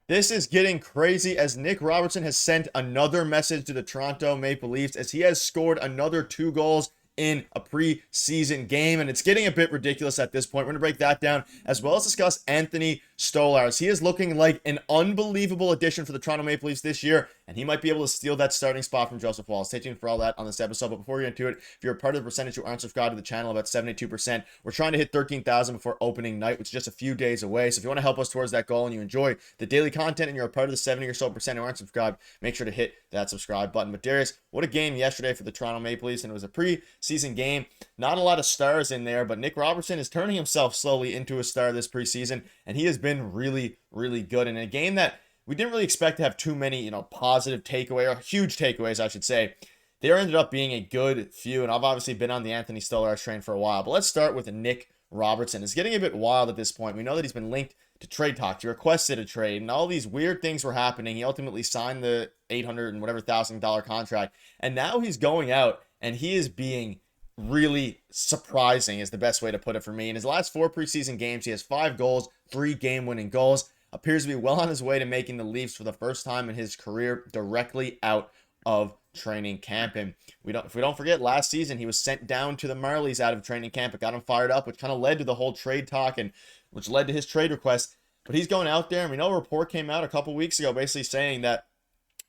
This is getting crazy as Nick Robertson has sent another message to the Toronto Maple Leafs as he has scored another 2 goals in a preseason game, and it's getting a bit ridiculous at this point. We're going to break that down as well as discuss Anthony Stolarz. He is looking like an unbelievable addition for the Toronto Maple Leafs this year, and he might be able to steal that starting spot from Joseph Woll. Stay tuned for all that on this episode. But before we get into it, if you're a part of the percentage who aren't subscribed to the channel, about 72%, we're trying to hit 13,000 before opening night, which is just a few days away. So if you want to help us towards that goal and you enjoy the daily content and you're a part of the 70 or so percent who aren't subscribed, make sure to hit that subscribe button. But Darius, what a game yesterday for the Toronto Maple Leafs, and it was a preseason game. Not a lot of stars in there, but Nick Robertson is turning himself slowly into a star this preseason, and he has been really, really good. And in a game that we didn't really expect to have too many, positive takeaway or huge takeaways, I should say, there ended up being a good few. And I've obviously been on the Anthony Stolarz train for a while, but let's start with Nick Robertson. It's getting a bit wild at this point. We know that he's been linked to trade talks. He requested a trade, and all these weird things were happening. He ultimately signed the 800 and whatever $1,000 contract, and now he's going out and he is being really surprising is the best way to put it for me. In his last 4 preseason games, he has 5 goals, 3 game-winning goals. Appears to be well on his way to making the Leafs for the first time in his career directly out of training camp. And if we don't forget, last season he was sent down to the Marlies out of training camp. It got him fired up, which kind of led to the whole trade talk and which led to his trade request. But he's going out there, and we know a report came out a couple weeks ago basically saying that,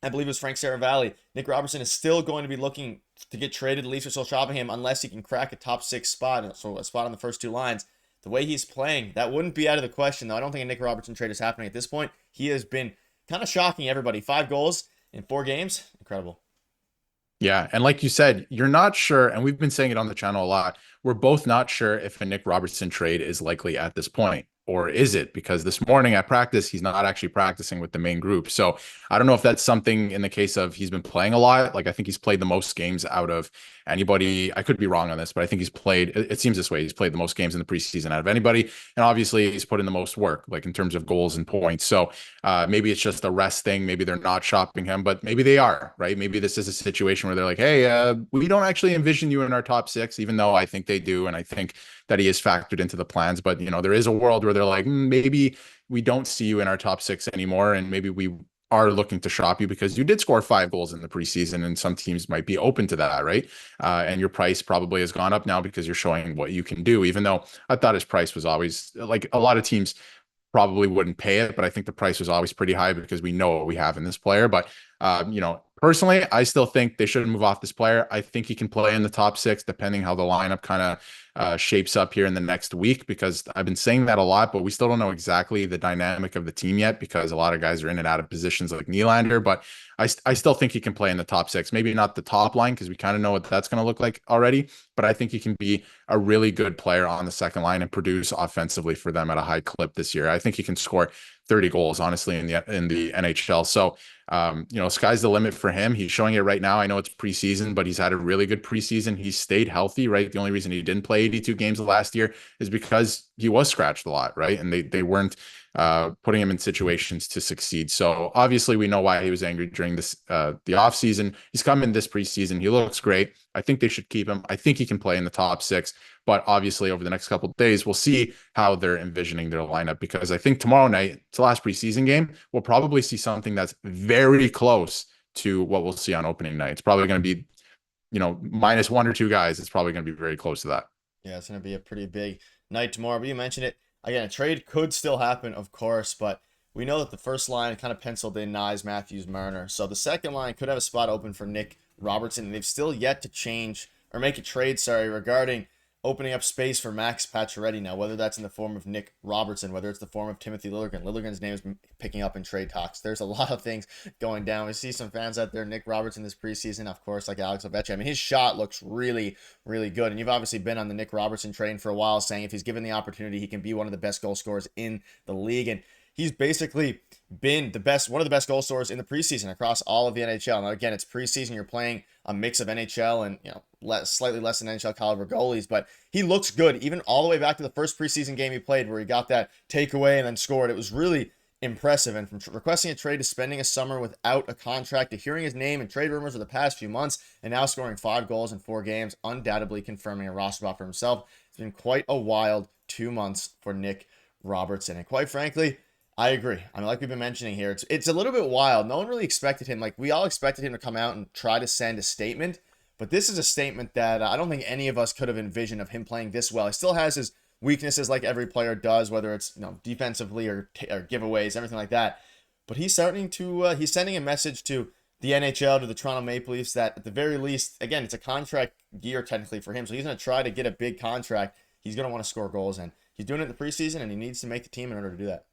I believe it was Frank Saravalli, Nick Robertson is still going to be looking to get traded. The Leafs are still shopping him unless he can crack a top 6 spot, so a spot on the first 2 lines. The way he's playing, that wouldn't be out of the question, though. I don't think a Nick Robertson trade is happening at this point. He has been kind of shocking everybody. 5 goals in 4 games. Incredible. Yeah. And like you said, you're not sure, and we've been saying it on the channel a lot. We're both not sure if a Nick Robertson trade is likely at this point, or is it? Because this morning at practice, he's not actually practicing with the main group. So I don't know if that's something in the case of he's been playing a lot. Like I think he's played the most games out of anybody. I could be wrong on this, but I think he's played, it seems this way. He's played the most games in the preseason out of anybody. And obviously he's put in the most work, like in terms of goals and points. So maybe it's just a rest thing. Maybe they're not shopping him, but maybe they are, right? Maybe this is a situation where they're like, hey, we don't actually envision you in our top 6, even though I think they do. And I think that he is factored into the plans. But, there is a world where they're like, maybe we don't see you in our top 6 anymore. And maybe we are looking to shop you because you did score 5 goals in the preseason, and some teams might be open to that, right? And your price probably has gone up now because you're showing what you can do, even though I thought his price was always like a lot of teams probably wouldn't pay it, but I think the price was always pretty high because we know what we have in this player. But personally, I still think they shouldn't move off this player. I think he can play in the top 6, depending how the lineup kind of shapes up here in the next week, because I've been saying that a lot, but we still don't know exactly the dynamic of the team yet because a lot of guys are in and out of positions like Nylander. But I still think he can play in the top 6, maybe not the top line because we kind of know what that's going to look like already, but I think he can be a really good player on the second line and produce offensively for them at a high clip this year. I think he can score 30 goals, honestly, in the NHL. So, sky's the limit for him. He's showing it right now. I know it's preseason, but he's had a really good preseason. He's stayed healthy, right? The only reason he didn't play 82 games last year is because he was scratched a lot, right? And they weren't putting him in situations to succeed. So obviously we know why he was angry during this the offseason. He's come in this preseason. He looks great. I think they should keep him. I think he can play in the top 6. But obviously, over the next couple of days, we'll see how they're envisioning their lineup, because I think tomorrow night, it's the last preseason game, we'll probably see something that's very close to what we'll see on opening night. It's probably going to be, minus 1 or 2 guys. It's probably going to be very close to that. Yeah, it's going to be a pretty big night tomorrow. But you mentioned it. Again, a trade could still happen, of course, but we know that the first line kind of penciled in Nyes, Matthews, Marner. So the second line could have a spot open for Nick Robertson, and they've still yet to change or make a trade, regarding opening up space for Max Pacioretty now, whether that's in the form of Nick Robertson, whether it's the form of Timothy Liljegren. Liljegren's name has been picking up in trade talks. There's a lot of things going down. We see some fans out there, Nick Robertson this preseason, of course, like Alex Ovechkin. I mean, his shot looks really, really good. And you've obviously been on the Nick Robertson train for a while, saying if he's given the opportunity, he can be one of the best goal scorers in the league. And he's basically been one of the best goal scorers in the preseason across all of the NHL. Now, again, it's preseason. You're playing a mix of NHL and, slightly less than NHL caliber goalies, but he looks good, even all the way back to the first preseason game he played where he got that takeaway and then scored. It was really impressive. And from requesting a trade to spending a summer without a contract to hearing his name in trade rumors for the past few months and now scoring 5 goals in 4 games, undoubtedly confirming a roster spot for himself. It's been quite a wild 2 months for Nick Robertson. And quite frankly, I agree. I mean, like we've been mentioning here, it's a little bit wild. No one really expected him. Like we all expected him to come out and try to send a statement, but this is a statement that I don't think any of us could have envisioned of him playing this well. He still has his weaknesses, like every player does, whether it's defensively or giveaways, everything like that. But he's starting to he's sending a message to the NHL, to the Toronto Maple Leafs, that at the very least, again, it's a contract year technically for him, so he's going to try to get a big contract. He's going to want to score goals, and he's doing it in the preseason, and he needs to make the team in order to do that.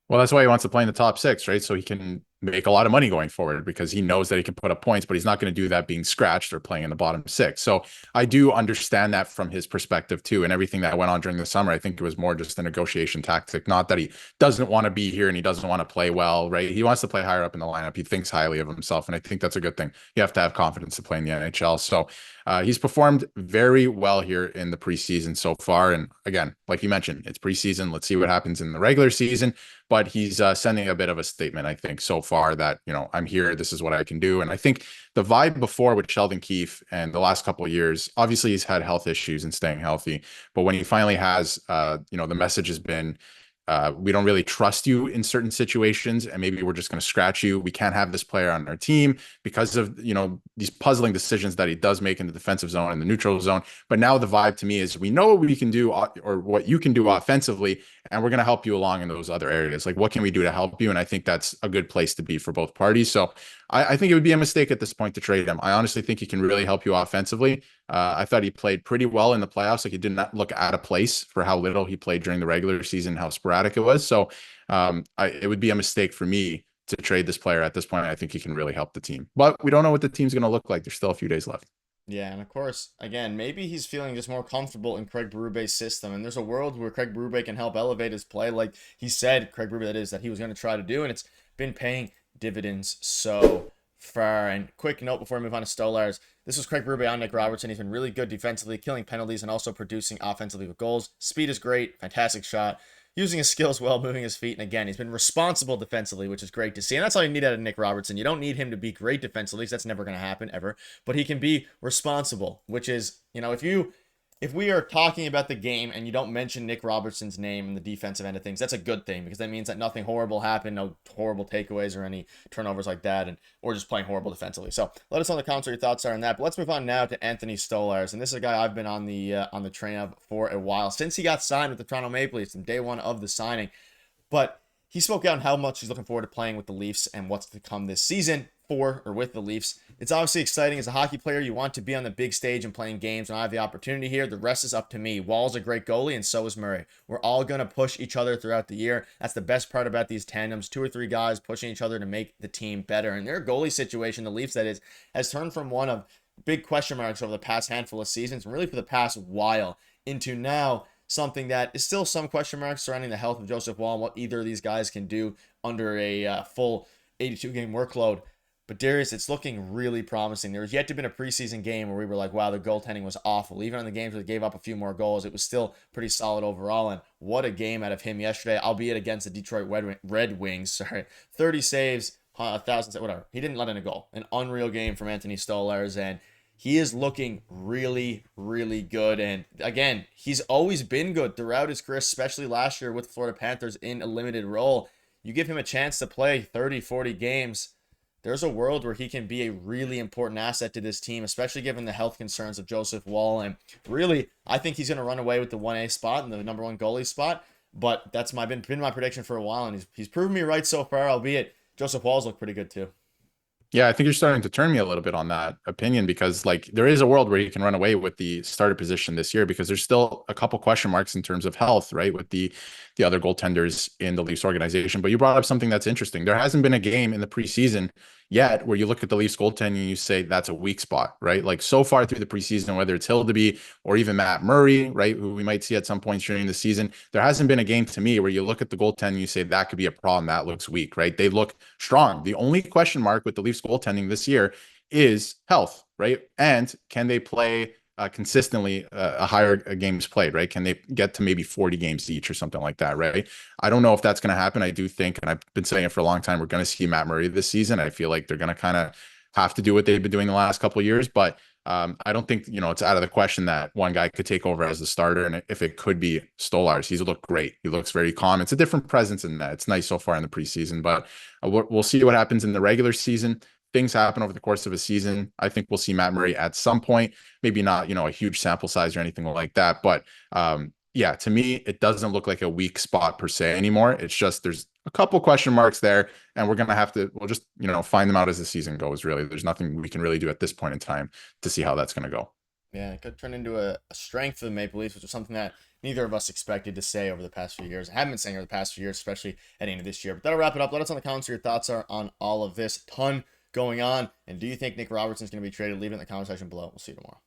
Well, that's why he wants to play in the top six, right? So he can make a lot of money going forward because he knows that he can put up points, but he's not going to do that being scratched or playing in the bottom six. So I do understand that from his perspective too. And everything that went on during the summer, I think it was more just a negotiation tactic, not that he doesn't want to be here and he doesn't want to play well, right? He wants to play higher up in the lineup. He thinks highly of himself. And I think that's a good thing. You have to have confidence to play in the NHL. So he's performed very well here in the preseason so far. And again, like you mentioned, it's preseason. Let's see what happens in the regular season. But he's sending a bit of a statement, I think, so far that, I'm here. This is what I can do. And I think the vibe before with Sheldon Keefe and the last couple of years, obviously he's had health issues and staying healthy. But when he finally has, the message has been, we don't really trust you in certain situations, and maybe we're just going to scratch you. We can't have this player on our team because of these puzzling decisions that he does make in the defensive zone and the neutral zone. But now the vibe to me is we know what we can do or what you can do offensively, and we're going to help you along in those other areas. Like, what can we do to help you? And I think that's a good place to be for both parties. So I think it would be a mistake at this point to trade him. I honestly think he can really help you offensively. I thought he played pretty well in the playoffs. Like, he did not look out of place for how little he played during the regular season, how sporadic it was. So it would be a mistake for me to trade this player at this point. I think he can really help the team, but we don't know what the team's going to look like. There's still a few days left. Yeah, and of course, again, maybe he's feeling just more comfortable in Craig Berube's system, and there's a world where Craig Berube can help elevate his play, like he said, Craig Berube, that is, that he was going to try to do, and it's been paying dividends so far. And quick note before we move on to Stolarz, this was Craig Berube on Nick Robertson. He's been really good defensively, killing penalties, and also producing offensively with goals. Speed is great, fantastic shot, using his skills well, moving his feet, and again, he's been responsible defensively, which is great to see. And that's all you need out of Nick Robertson. You don't need him to be great defensively, because that's never going to happen, ever. But he can be responsible, which is, if we are talking about the game and you don't mention Nick Robertson's name in the defensive end of things, that's a good thing, because that means that nothing horrible happened, no horrible takeaways or any turnovers like that, or just playing horrible defensively. So let us know in the comments what your thoughts are on that. But let's move on now to Anthony Stolarz, and this is a guy I've been on the train of for a while, since he got signed with the Toronto Maple Leafs from day one of the signing. But he spoke out on how much he's looking forward to playing with the Leafs and what's to come this season for or with the Leafs. It's obviously exciting. As a hockey player, you want to be on the big stage and playing games, and I have the opportunity here. The rest is up to me. Wall's a great goalie, and so is Murray. We're all going to push each other throughout the year. That's the best part about these tandems. 2 or 3 guys pushing each other to make the team better. And their goalie situation, the Leafs that is, has turned from one of big question marks over the past handful of seasons, and really for the past while, into now something that is still some question marks surrounding the health of Joseph Wall and what either of these guys can do under a full 82-game workload. But Darius, it's looking really promising. There was yet to have been a preseason game where we were like, wow, the goaltending was awful. Even on the games where they gave up a few more goals, it was still pretty solid overall. And what a game out of him yesterday, albeit against the Detroit Red Wings. 30 saves, 1,000, whatever. He didn't let in a goal. An unreal game from Anthony Stolarz, and he is looking really, really good. And again, he's always been good throughout his career, especially last year with the Florida Panthers in a limited role. You give him a chance to play 30, 40 games, there's a world where he can be a really important asset to this team, especially given the health concerns of Joseph Wall. And really, I think he's going to run away with the 1A spot and the number 1 goalie spot. But that's been my prediction for a while, and he's proven me right so far, albeit Joseph Wall's looked pretty good too. Yeah, I think you're starting to turn me a little bit on that opinion, because like there is a world where he can run away with the starter position this year, because there's still a couple question marks in terms of health, right, with the other goaltenders in the Leafs organization. But you brought up something that's interesting. There hasn't been a game in the preseason yet where you look at the Leafs goaltending and you say that's a weak spot, right? Like so far through the preseason, whether it's Hildeby or even Matt Murray, right, who we might see at some points during the season, there hasn't been a game to me where you look at the goaltending and you say that could be a problem, that looks weak, right? They look strong. The only question mark with the Leafs goaltending this year is health, right? And can they play consistently a higher games played, right? Can they get to maybe 40 games each or something like that, right? I don't know if that's going to happen. I do think, and I've been saying it for a long time, we're going to see Matt Murray this season. I feel like they're going to kind of have to do what they've been doing the last couple of years, but I don't think, it's out of the question that one guy could take over as the starter. And if it could be Stolarz, he's looked great. He looks very calm. It's a different presence in that. It's nice so far in the preseason, but we'll see what happens in the regular season. Things happen over the course of a season. I think we'll see Matt Murray at some point, maybe not, a huge sample size or anything like that. But yeah, to me, it doesn't look like a weak spot per se anymore. It's just there's a couple question marks there, and we'll just, find them out as the season goes, really. There's nothing we can really do at this point in time to see how that's going to go. Yeah, it could turn into a strength of the Maple Leafs, which is something that neither of us expected to say over the past few years. I haven't been saying over the past few years, especially heading into this year. But that'll wrap it up. Let us know in the comments what your thoughts are on all of this. Ton going on. And do you think Nick Robertson is going to be traded? Leave it in the comment section below. We'll see you tomorrow.